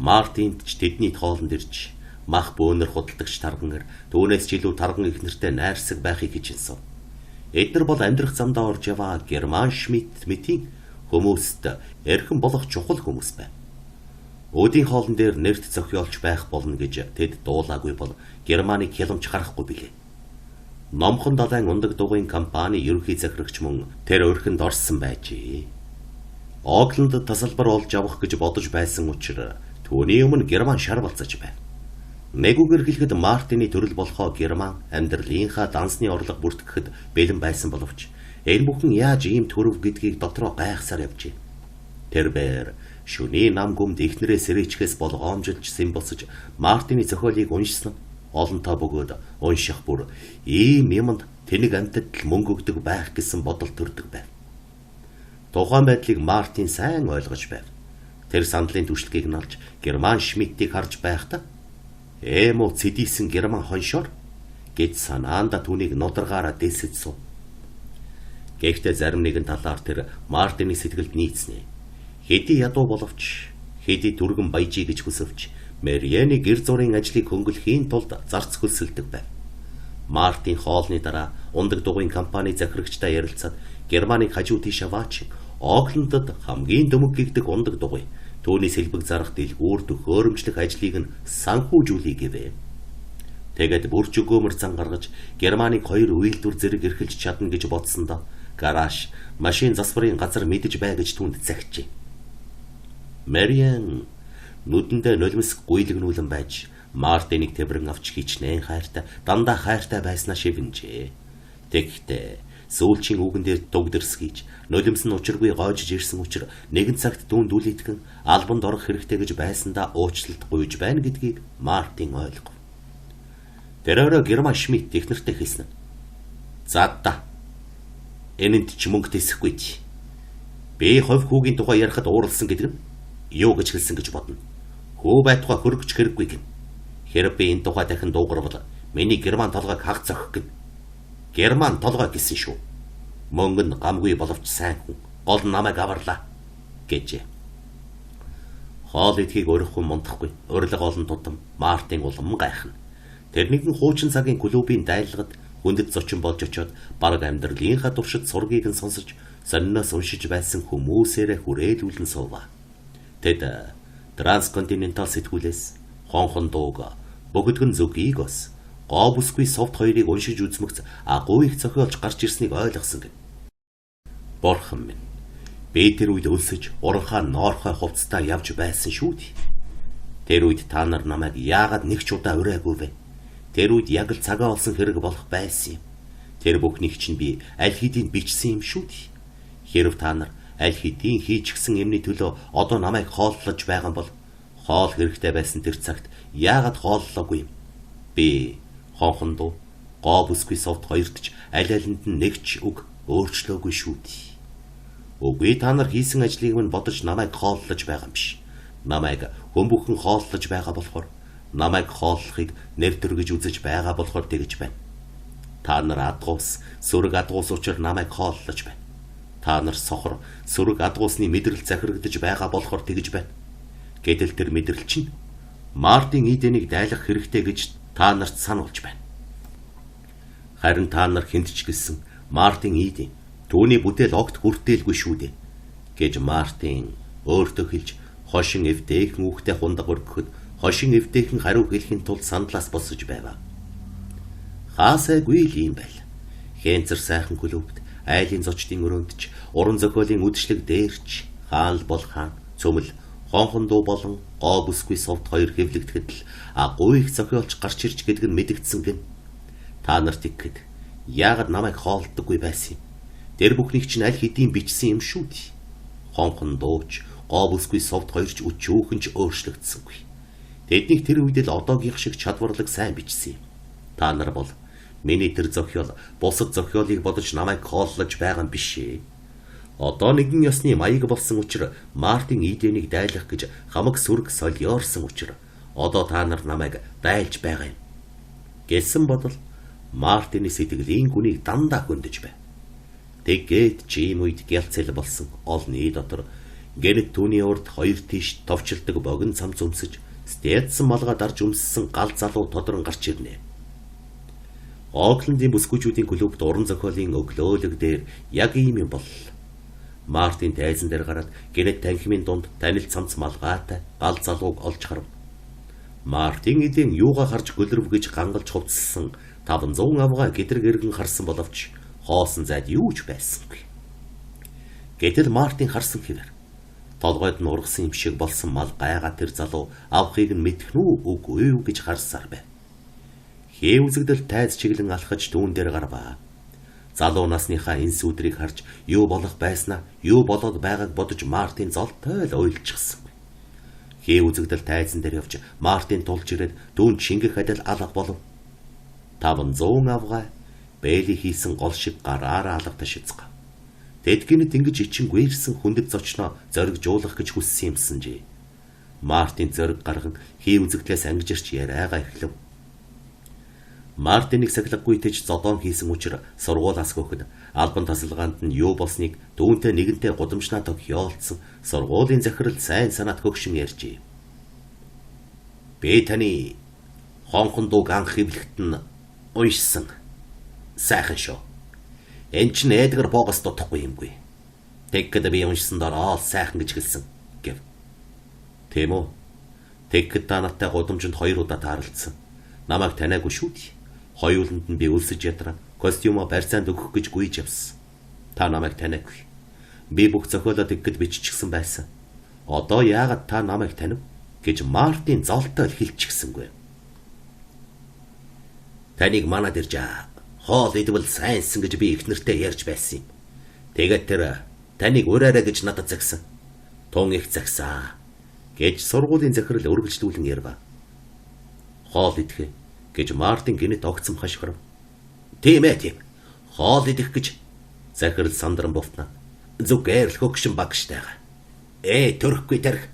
Мартинд ч тэдний хоолнд ирж мах бөөнөр худалдагч тарганэр түүнээс ч илүү тарган их нэртэй найрсаг байхыг хичээсэн. Эдгээр бол амьдрах замдаа орж яваа Герман Шмидт мэтийн хүмүүст эрхэм болох чухал хүмүүс байв. Өөдийн хоолн дээр нэрт зохиолч байх болно гэж тэд дуулаагүй бол Германыг хяламж харахгүй билээ. Номхон далайн ундаг дугуйн компани ерөнхий захирагч мөн тэр өрхөнд орсон байжээ. Окланд тасалбар олж авах гэж бодож байсан учраас түүний өмнө Герман шар болцож байв. Нэгүгээр хэлэхэд Мартины төрөл болохоо Герман амьдралынхаа дансны орлого бүртгэхэд бэлэн байсан боловч энэ бүхэн яаж ийм төрөв гэдгийг дотроо гайхсаар явжээ. Тэрбээр шөнийн нам гүмд ихнэрээ сэрээчхээс болгоомжилжсэн босож Мартины зохиолыг уншсан олонтоо бөгөөд унших бүр ийм юмд тэнэг амьтад л мөнгө өгдөг байх гэсэн бодол төрдөг байв. Тухайн байдлыг Мартин сайн ойлгож байв. Тэр сандлын түшилгийг нь олж Герман Шмидтийг харж байхдаа Эмо цэдийсэн Герман хоншоор гэж санаанда түүнийг нударгаараа дэсэж суув. Гэхдээ зарим нэгэн талаар тэр Мартины сэтгэлд нийцнэ. Хэдий ядуу боловч, хэдий түргэн баяжий гэж хүсвч, Марианы гэр зургийн ажлыг хөнгөлөхийн тулд зарц хөлсөлдөг байв. Мартин хоолны дараа ундаг дугуйн компани захирагчтай ярилцаад Германыг хажуу тийш аваач Оклендд хамгийн дөмөг гэгдэг ундаг дугуй түүний сэлбэг зарах дэлгүүр төхөөрөмжлөх ажлыг нь санхүүжүүлэе гэвэ. Тэгээд бүрж өгөөмөр зан гаргаж Германыг 2 үйлдвэр зэрэг эрхэлж чадна гэж бодсондоо гараж машин засварын газар мэдэж бай гэж түүнд захижээ. Мариан нүдэндээ нулимс гуйлгнүүлэн байж Мартиныг тэврэн авч хичнээн хайртай, дандаа хайртай байснаа шивнжээ. Тэгэхдээ сүүлчийн үгэн дээр дугдэрсгийж, нулимс нь учиргүй гоожж ирсэн учраас нэгэн цагт дүүнд үлийтгэн албанд орох хэрэгтэй гэж байсандаа уучлалт гуйж байна гэдгийг Мартин ойлгов. Тэр орой Герман Шмидт технэртэй хэлсэн. За энэнд ч мөнгө тэсэхгүй. Би хувь хүүгийн тухай ярихад ууралсан гэдэг нь юу гэж хэлсэн гэж бодно. Хөө байтугай хөргөж хэрэггүй гин. Хэрэг би энэ тухай дахин дуугарвал миний Герман толгойг хаг зохих гин. Герман толгой гэсэн шүү. Мөнгө нь гамгүй боловч сайн хүн. Гол нь намайг аварлаа гэжээ. Хоол идэхийг өөрөхгүй мундахгүй. Урилга олон тутам Мартин улам гайхна. Тэр нэгэн хуучин цагийн клубын дайлагад хүндэт зочин болж очиод бараг амьдралынхаа туршид сургийг нь сонсож сонноос уншиж байсан хүмүүсээрээ хүрээлүүлэн суув. Тэд трансконтинентал сэтгүүлээс хонхон дууг богдгон зүгийгос гоо бүсгүй совт хоёрыг уншиж үзмэгц агуу их зохиолж гарч ирснийг ойлгосон гэв. Борхон минь. Би тэр үед өлсөж уранхаа ноорхой хувцастаа явж байсан шүү дээ. Тэр үед та нар намайг яагаад нэг ч удаа урайгүй вэ? Тэр үед яг л цагаа олсон хэрэг болох байсан юм. Тэр бүхнийг чинь би аль хэдийн бичсэн юм шүү дээ. Хэрв та нар аль хэдийн хийчихсэн юмны төлөө одоо намайг хооллож байгаа бол хоол хэрэгтэй байсан тэр цагт яагаад хооллоогүй юм? Би хонхон дуу гоо бүсгүй совт хоёрт ч аль алинд нь нэг ч үг өөрчлөөгүй шүү дээ. Үгүй та нар хийсэн ажлыг минь бодож намайг хооллож байгаа юм биш. Намайг хөмбөхөн хооллож байгаа болохоор намайг хооллохыг нэр төргөж үзэж байгаа болохоор тэгж байна. Та нар адгуус, сүрэг адгуус учраас намайг хооллож байна. Та нар сохор, сүрэг адгуусны мэдрэл захирагдж байгаа болохоор тэгж байна. Гэтэл тэр мэдрэл чинь Мартин Иденийг дайлах хэрэгтэй гэж та нарт сануулж байна. Харин та нар хэнд ч гэлсэн Мартин Иден түүний бүтээл огт хүртээлгүй шүү дээ гэж Мартин өөртөө хэлж хошин эвтэйхэн үхтэй хундаг өргөхөд хошин эвтэйхэн хариу хэлхийн тулд сандлаас босож байв. Хаасайгүй л юм байл. Хэнцэр сайхан клубт айлын зочдын өрөөндч уран зохиолын үдшилэг дээрч хаал бол хаан цөмөл хонхон дуу болон гоо бүсгүй совт хоёр хэвлэгдэхэд л агуу их зохиолч гарч ирж гэдэг нь мэдэгдсэн гэн. Та нарт ихэд яагаад намайг хоолддоггүй байсан юм? Тэр бүхнийг чинь аль хэдийн бичсэн юм шүү дээ. Хонхон дууч гоо бүсгүй совт хоёрч өчүүхэн ч өөрчлөгдсөнгүй. Тэднийг тэр үед л одоогийн шиг чадварлаг сайн бичсэн юм. Та нар бол миний тэр зохиол бусад зохиолыг бодож намайг хооллож байгаа юм биш ээ. Одоо нэгэн ёсны маяг болсон учраас Мартин Иденийг дайлах гэж хамаг сүрэг солиорсон учраас одоо та нар намайг дайлж байгаа юм. Гэсэн бодол Мартины сэтгэлийн гүнийг дандаа хөндөж байв. Тэгээд чим үед гялцэл болсон олны дотор гэнэт түүний урд хоёр тийш товчилдаг богино цам зүмсэж стэдсэн малгай дарж өмссөн гал залуу тодрон гарч ирнэ. Оклендийн бүсгүйчүүдийн клубт уран зохиолын өглөөлөг дээр яг ийм юм бол Мартин тайзан дээр гараад гэнэт танхимын дунд танил цамц малгайтай гал залууг олж харав. Мартин Иден юугаа харж гөлрөв гэж гангалж хувцсан 500 авгаа гэдрэг эргэн харсан боловч хоосон зайд юу ч байсангүй. Гэтэл Мартин харсан хэвээр толгойд нь ургасан юм шиг болсон мал гайгаа тэр залуу авахыг нь мэдэх нү үгүй юу гэж харсаар байв. Хээ үзэгдэл тайз чиглэн алхаж түүн дээр гарваа. Залуу насныхаа энс өдрийг харж юу болох байснаа юу болоод байгааг бодож Мартин золтой л ойлчихсан. Хээ үзэгдэл тайзан дээр явж Мартин тулж ирээд түүнд шингэх адил алга болов. 500 авгаа Бэйли хийсэн гол шиг гараараа алга ташицгаа. Тэдгийнэд ингэж ичингүй ирсэн хүндэт зочноо зоригжуулах гэж хүссэн юмсан жий. Мартин зориг гарган хий үзэгдлээс ангижирч яриагаа эхлэв. Мартиныг сахилгагүй тэж зодон хийсэн учраас сургуулаас хөөхд албан тасалгаанд нь юу болсныг түүнтэй нэгэнтэй гудамжнаа тохиолдсон сургуулийн захирал сайн санаат хөгшин ярьжээ. Би таны хонхон дууг анх хэвлэхэд нь уншсан. Сайхан шүү. Энд чинь Эдгар Богос дутахгүй юмгүй. Тэгэхэд би уншсан дараа сайхан гэж хэлсэн гэв. Тийм үү? Тэгэхэд та надтай гудамжинд 2 удаа тааралцсан. Намайг таниагүй шүү дээ. Хоёуланд нь би өлсөж ядраа костюмо барьцаанд өгөх гэж гүйж явсан. Та намайг таниагүй. Би бүх зохиолоод ихэд биччихсэн байсан. Одоо яагаад та намайг танив гэж Мартин золтой хэлчихсэнгүй. Таныг манад ирж хоол идвэл сайнсан гэж би их нэртэй ярьж байсан юм. Тэгээд тэр таныг ураарай гэж надад загсан. Тун их загсаа гэж сургуулийн захирал өргөжлүүлэн ярва. Хоол идэх гэж Мартин гинэт огцом хашгирав. Тийм ээ тийм. Хоол идэх гэж захирал сандран бовтна. Зүгээр л хөгшин багштайгаа. Төрөхгүй тарих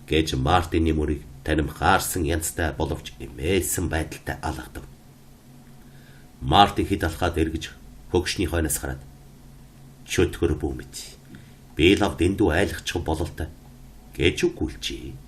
гэж Мартины мөрийг таним хаарсан янзтай боловч эмээсэн байдалтай алгадав. Мартин хэд алхаад эргэж хөгшний хойноос хараад чөтгөр бүүмэд. Би лав дэндүү айлгачих бололтой гэж үгүүлжээ.